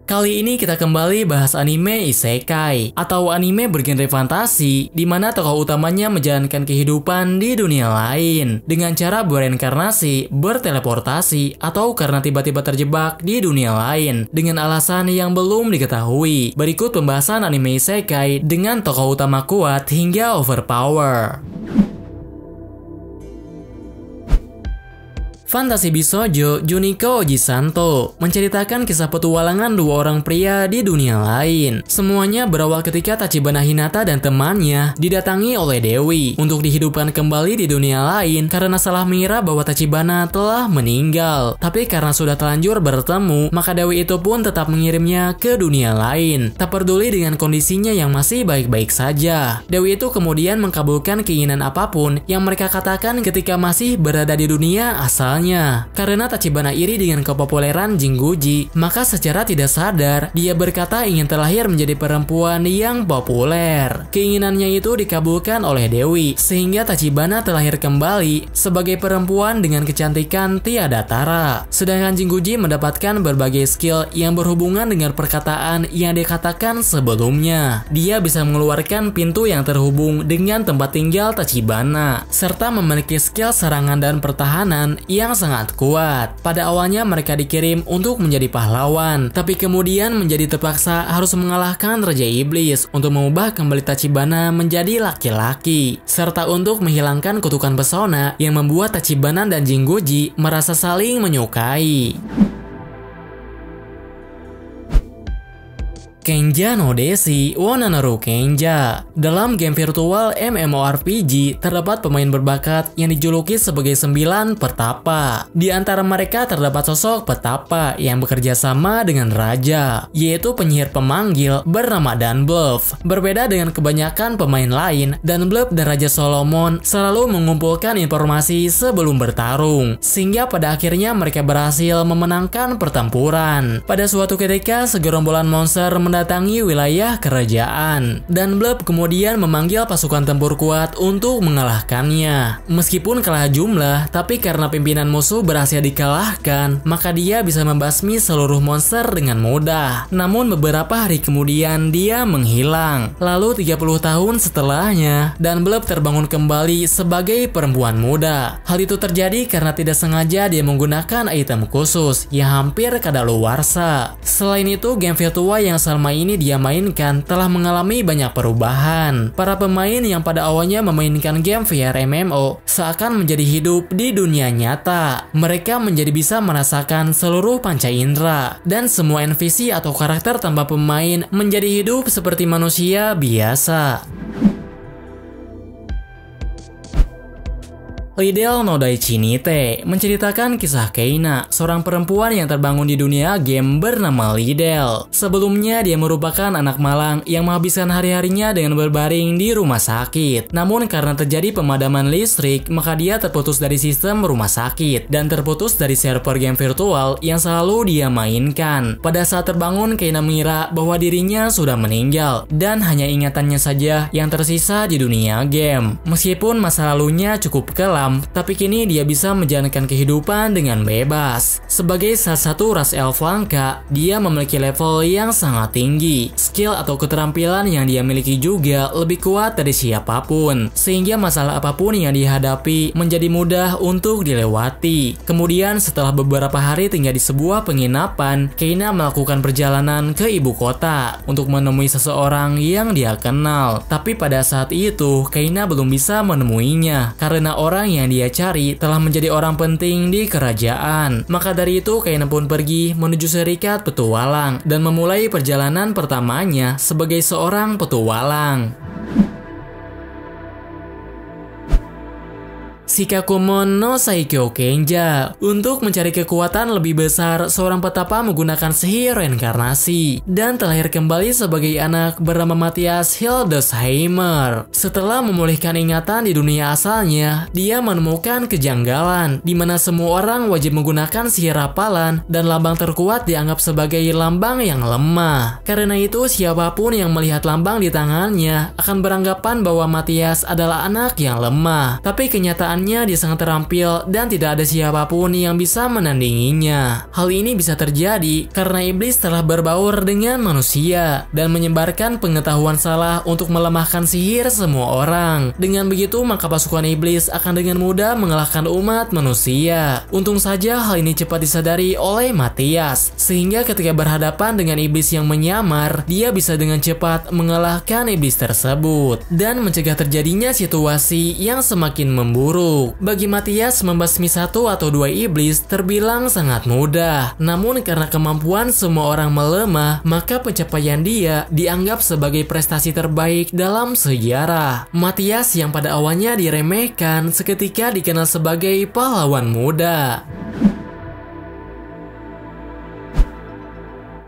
Kali ini kita kembali bahas anime isekai atau anime bergenre fantasi di mana tokoh utamanya menjalankan kehidupan di dunia lain dengan cara bereinkarnasi, berteleportasi, atau karena tiba-tiba terjebak di dunia lain dengan alasan yang belum diketahui. Berikut pembahasan anime isekai dengan tokoh utama kuat hingga overpower. Fantasi Bisoujo Juniko Ojisanto menceritakan kisah petualangan dua orang pria di dunia lain. Semuanya berawal ketika Tachibana Hinata dan temannya didatangi oleh Dewi untuk dihidupkan kembali di dunia lain karena salah mengira bahwa Tachibana telah meninggal. Tapi karena sudah terlanjur bertemu, maka Dewi itu pun tetap mengirimnya ke dunia lain, tak peduli dengan kondisinya yang masih baik-baik saja. Dewi itu kemudian mengabulkan keinginan apapun yang mereka katakan ketika masih berada di dunia asalnya. Karena Tachibana iri dengan kepopuleran Jinguji, maka secara tidak sadar dia berkata ingin terlahir menjadi perempuan yang populer. Keinginannya itu dikabulkan oleh Dewi, sehingga Tachibana terlahir kembali sebagai perempuan dengan kecantikan tiada tara. Sedangkan Jinguji mendapatkan berbagai skill yang berhubungan dengan perkataan yang dikatakan sebelumnya. Dia bisa mengeluarkan pintu yang terhubung dengan tempat tinggal Tachibana, serta memiliki skill serangan dan pertahanan yang sangat kuat. Pada awalnya mereka dikirim untuk menjadi pahlawan, tapi kemudian menjadi terpaksa harus mengalahkan Raja Iblis untuk mengubah kembali Tachibana menjadi laki-laki, serta untuk menghilangkan kutukan pesona yang membuat Tachibana dan Jinguji merasa saling menyukai. Kenja no Deshi wo Nanaru Kenja. Dalam game virtual MMORPG terdapat pemain berbakat yang dijuluki sebagai 9 petapa. Di antara mereka terdapat sosok petapa yang bekerja sama dengan raja, yaitu penyihir pemanggil bernama Dunbluff. Berbeda dengan kebanyakan pemain lain, Dunbluff dan Raja Solomon selalu mengumpulkan informasi sebelum bertarung, sehingga pada akhirnya mereka berhasil memenangkan pertempuran. Pada suatu ketika segerombolan monster mendatangi wilayah kerajaan, dan Dunbluff kemudian memanggil pasukan tempur kuat untuk mengalahkannya. Meskipun kalah jumlah, tapi karena pimpinan musuh berhasil dikalahkan, maka dia bisa membasmi seluruh monster dengan mudah. Namun beberapa hari kemudian dia menghilang. Lalu 30 tahun setelahnya, Dunbluff terbangun kembali sebagai perempuan muda. Hal itu terjadi karena tidak sengaja dia menggunakan item khusus yang hampir kadaluarsa. Selain itu, game virtual yang selama ini dia mainkan telah mengalami banyak perubahan. Para pemain yang pada awalnya memainkan game VR MMO seakan menjadi hidup di dunia nyata. Mereka menjadi bisa merasakan seluruh panca indera, dan semua NPC atau karakter tanpa pemain menjadi hidup seperti manusia biasa. Lidl no Daichinite menceritakan kisah Keina, seorang perempuan yang terbangun di dunia game bernama Lidl. Sebelumnya dia merupakan anak malang yang menghabiskan hari-harinya dengan berbaring di rumah sakit. Namun karena terjadi pemadaman listrik, maka dia terputus dari sistem rumah sakit dan terputus dari server game virtual yang selalu dia mainkan. Pada saat terbangun, Keina mengira bahwa dirinya sudah meninggal dan hanya ingatannya saja yang tersisa di dunia game. Meskipun masa lalunya cukup kelam, tapi kini dia bisa menjalankan kehidupan dengan bebas. Sebagai salah satu ras elf langka, dia memiliki level yang sangat tinggi. Skill atau keterampilan yang dia miliki juga lebih kuat dari siapapun, sehingga masalah apapun yang dihadapi menjadi mudah untuk dilewati. Kemudian setelah beberapa hari tinggal di sebuah penginapan, Keina melakukan perjalanan ke ibu kota untuk menemui seseorang yang dia kenal. Tapi pada saat itu, Keina belum bisa menemuinya karena orang yang dia cari telah menjadi orang penting di kerajaan. Maka dari itu Keina pun pergi menuju serikat petualang dan memulai perjalanan pertamanya sebagai seorang petualang. Shikakumon no Saikyo Kenja. Untuk mencari kekuatan lebih besar, seorang petapa menggunakan sihir reinkarnasi dan terlahir kembali sebagai anak bernama Matthias Hildesheimer. Setelah memulihkan ingatan di dunia asalnya, dia menemukan kejanggalan di mana semua orang wajib menggunakan sihir rapalan dan lambang terkuat dianggap sebagai lambang yang lemah. Karena itu siapapun yang melihat lambang di tangannya akan beranggapan bahwa Matthias adalah anak yang lemah. Tapi kenyataannya alamnya dia sangat terampil dan tidak ada siapapun yang bisa menandinginya. Hal ini bisa terjadi karena iblis telah berbaur dengan manusia dan menyebarkan pengetahuan salah untuk melemahkan sihir semua orang. Dengan begitu, maka pasukan iblis akan dengan mudah mengalahkan umat manusia. Untung saja hal ini cepat disadari oleh Matthias, sehingga ketika berhadapan dengan iblis yang menyamar, dia bisa dengan cepat mengalahkan iblis tersebut dan mencegah terjadinya situasi yang semakin memburuk. Bagi Matthias, membasmi satu atau dua iblis terbilang sangat mudah. Namun karena kemampuan semua orang melemah, maka pencapaian dia dianggap sebagai prestasi terbaik dalam sejarah. Matthias yang pada awalnya diremehkan seketika dikenal sebagai pahlawan muda.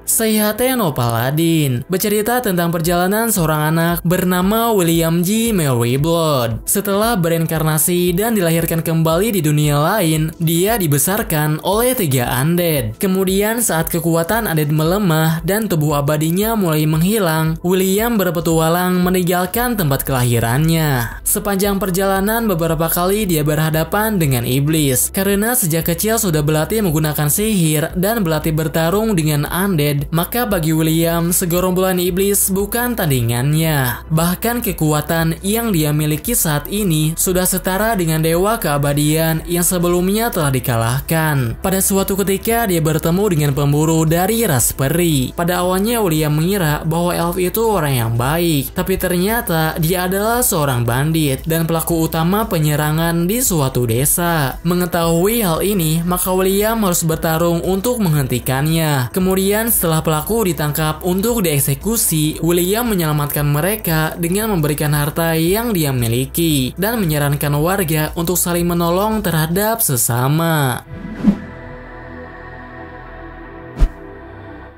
Sayate no Paladin bercerita tentang perjalanan seorang anak bernama William G. Merryblood. Setelah bereinkarnasi dan dilahirkan kembali di dunia lain, dia dibesarkan oleh 3 undead. Kemudian saat kekuatan undead melemah dan tubuh abadinya mulai menghilang, William berpetualang meninggalkan tempat kelahirannya. Sepanjang perjalanan beberapa kali dia berhadapan dengan iblis. Karena sejak kecil sudah berlatih menggunakan sihir dan berlatih bertarung dengan undead, maka bagi William, segerombolan iblis bukan tandingannya. Bahkan kekuatan yang dia miliki saat ini sudah setara dengan dewa keabadian yang sebelumnya telah dikalahkan. Pada suatu ketika dia bertemu dengan pemburu dari ras peri. Pada awalnya William mengira bahwa elf itu orang yang baik, tapi ternyata dia adalah seorang bandit dan pelaku utama penyerangan di suatu desa. Mengetahui hal ini, maka William harus bertarung untuk menghentikannya. Kemudian setelah pelaku ditangkap untuk dieksekusi, William menyelamatkan mereka dengan memberikan harta yang dia miliki dan menyarankan warga untuk saling menolong terhadap sesama.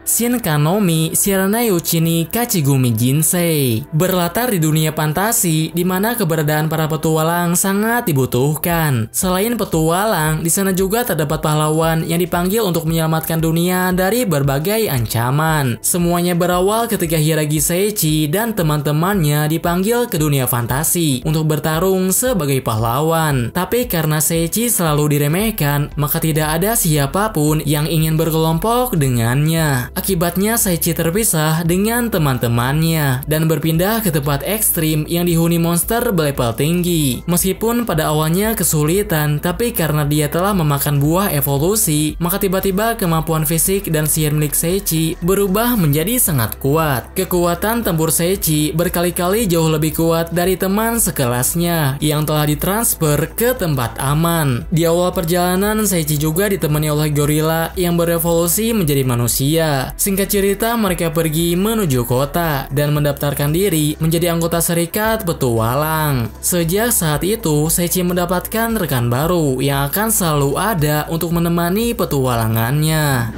Shinkanomi Shiranai Uchi ni Kachigumi Jinsei berlatar di dunia fantasi di mana keberadaan para petualang sangat dibutuhkan. Selain petualang, di sana juga terdapat pahlawan yang dipanggil untuk menyelamatkan dunia dari berbagai ancaman. Semuanya berawal ketika Hiragi Seiichi dan teman-temannya dipanggil ke dunia fantasi untuk bertarung sebagai pahlawan. Tapi karena Seiichi selalu diremehkan, maka tidak ada siapapun yang ingin berkelompok dengannya. Akibatnya Seiichi terpisah dengan teman-temannya dan berpindah ke tempat ekstrim yang dihuni monster berlevel tinggi. Meskipun pada awalnya kesulitan, tapi karena dia telah memakan buah evolusi, maka tiba-tiba kemampuan fisik dan sihir milik Seiichi berubah menjadi sangat kuat. Kekuatan tempur Seiichi berkali-kali jauh lebih kuat dari teman sekelasnya yang telah ditransfer ke tempat aman. Di awal perjalanan, Seiichi juga ditemani oleh gorila yang berevolusi menjadi manusia. Singkat cerita, mereka pergi menuju kota dan mendaftarkan diri menjadi anggota serikat petualang. Sejak saat itu, Seiichi mendapatkan rekan baru yang akan selalu ada untuk menemani petualangannya.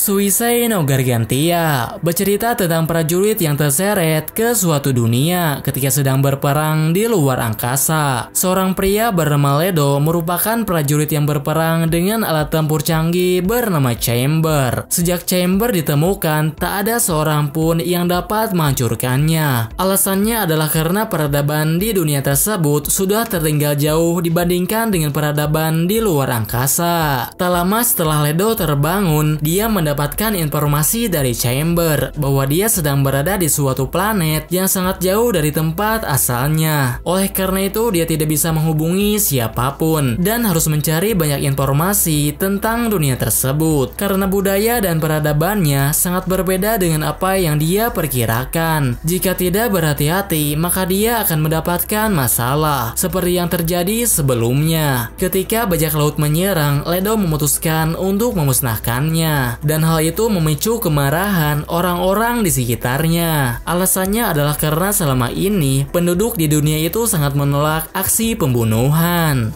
Suisei no Gargantia bercerita tentang prajurit yang terseret ke suatu dunia ketika sedang berperang di luar angkasa. Seorang pria bernama Ledo merupakan prajurit yang berperang dengan alat tempur canggih bernama Chamber. Sejak Chamber ditemukan, tak ada seorang pun yang dapat menghancurkannya. Alasannya adalah karena peradaban di dunia tersebut sudah tertinggal jauh dibandingkan dengan peradaban di luar angkasa. Tak lama setelah Ledo terbangun, dia mendapatkan informasi dari Chamber bahwa dia sedang berada di suatu planet yang sangat jauh dari tempat asalnya. Oleh karena itu, dia tidak bisa menghubungi siapapun dan harus mencari banyak informasi tentang dunia tersebut karena budaya dan peradabannya sangat berbeda dengan apa yang dia perkirakan. Jika tidak berhati-hati, maka dia akan mendapatkan masalah seperti yang terjadi sebelumnya. Ketika bajak laut menyerang, Ledo memutuskan untuk memusnahkannya. Dan hal itu memicu kemarahan orang-orang di sekitarnya. Alasannya adalah karena selama ini penduduk di dunia itu sangat menolak aksi pembunuhan.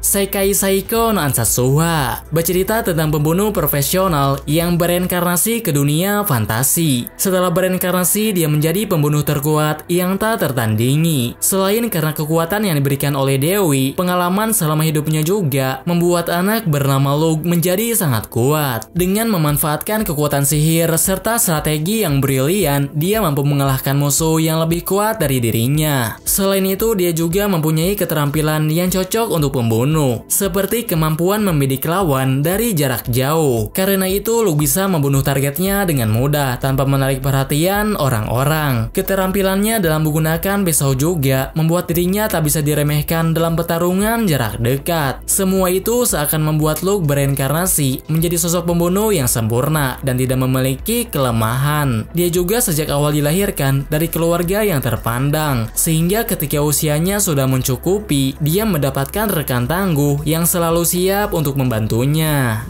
Seikai Saiko no Ansatsuha bercerita tentang pembunuh profesional yang bereinkarnasi ke dunia fantasi. Setelah bereinkarnasi, dia menjadi pembunuh terkuat yang tak tertandingi. Selain karena kekuatan yang diberikan oleh Dewi, pengalaman selama hidupnya juga membuat anak bernama Luke menjadi sangat kuat. Dengan memanfaatkan kekuatan sihir serta strategi yang brilian, dia mampu mengalahkan musuh yang lebih kuat dari dirinya. Selain itu, dia juga mempunyai keterampilan yang cocok untuk pembunuh, seperti kemampuan membidik lawan dari jarak jauh. Karena itu, Luke bisa membunuh targetnya dengan mudah tanpa menarik perhatian orang-orang. Keterampilannya dalam menggunakan pisau juga membuat dirinya tak bisa diremehkan dalam pertarungan jarak dekat. Semua itu seakan membuat Luke bereinkarnasi menjadi sosok pembunuh yang sempurna dan tidak memiliki kelemahan. Dia juga sejak awal dilahirkan dari keluarga yang terpandang, sehingga ketika usianya sudah mencukupi, dia mendapatkan rekan tangguh yang selalu siap untuk membantunya.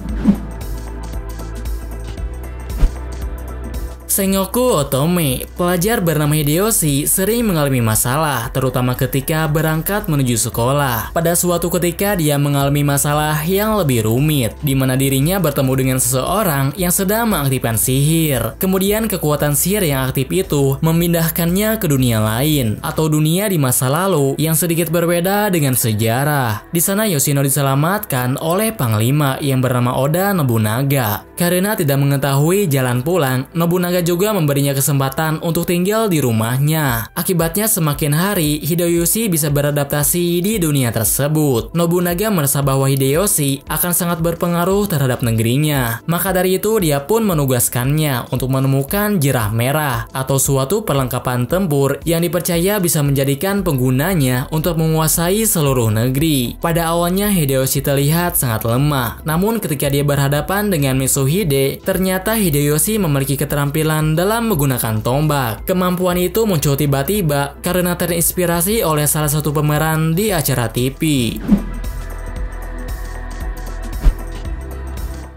Sengoku Otome, pelajar bernama Hideyoshi, sering mengalami masalah, terutama ketika berangkat menuju sekolah. Pada suatu ketika, dia mengalami masalah yang lebih rumit, di mana dirinya bertemu dengan seseorang yang sedang mengaktifkan sihir. Kemudian kekuatan sihir yang aktif itu memindahkannya ke dunia lain, atau dunia di masa lalu yang sedikit berbeda dengan sejarah. Di sana Yoshino diselamatkan oleh panglima yang bernama Oda Nobunaga. Karena tidak mengetahui jalan pulang, Nobunaga juga memberinya kesempatan untuk tinggal di rumahnya. Akibatnya semakin hari, Hideyoshi bisa beradaptasi di dunia tersebut. Nobunaga merasa bahwa Hideyoshi akan sangat berpengaruh terhadap negerinya. Maka dari itu, dia pun menugaskannya untuk menemukan jerah merah atau suatu perlengkapan tempur yang dipercaya bisa menjadikan penggunanya untuk menguasai seluruh negeri. Pada awalnya, Hideyoshi terlihat sangat lemah. Namun ketika dia berhadapan dengan Mitsuhide, ternyata Hideyoshi memiliki keterampilan dalam menggunakan tombak. Kemampuan itu muncul tiba-tiba karena terinspirasi oleh salah satu pemeran di acara TV.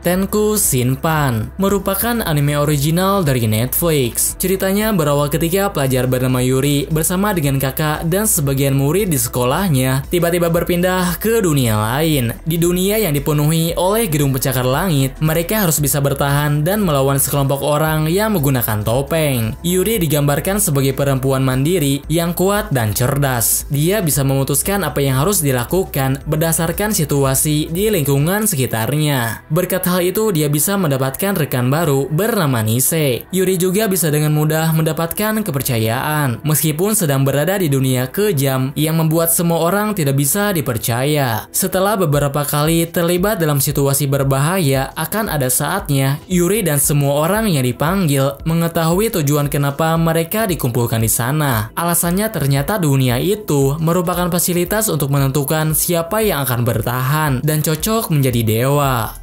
Tenku Shinpan merupakan anime original dari Netflix. Ceritanya berawal ketika pelajar bernama Yuri bersama dengan kakak dan sebagian murid di sekolahnya tiba-tiba berpindah ke dunia lain. Di dunia yang dipenuhi oleh gedung pencakar langit, mereka harus bisa bertahan dan melawan sekelompok orang yang menggunakan topeng. Yuri digambarkan sebagai perempuan mandiri yang kuat dan cerdas. Dia bisa memutuskan apa yang harus dilakukan berdasarkan situasi di lingkungan sekitarnya. Berkat hal itu, dia bisa mendapatkan rekan baru bernama Nise. Yuri juga bisa dengan mudah mendapatkan kepercayaan, meskipun sedang berada di dunia kejam yang membuat semua orang tidak bisa dipercaya. Setelah beberapa kali terlibat dalam situasi berbahaya, akan ada saatnya Yuri dan semua orang yang dipanggil mengetahui tujuan kenapa mereka dikumpulkan di sana. Alasannya ternyata dunia itu merupakan fasilitas untuk menentukan siapa yang akan bertahan dan cocok menjadi dewa.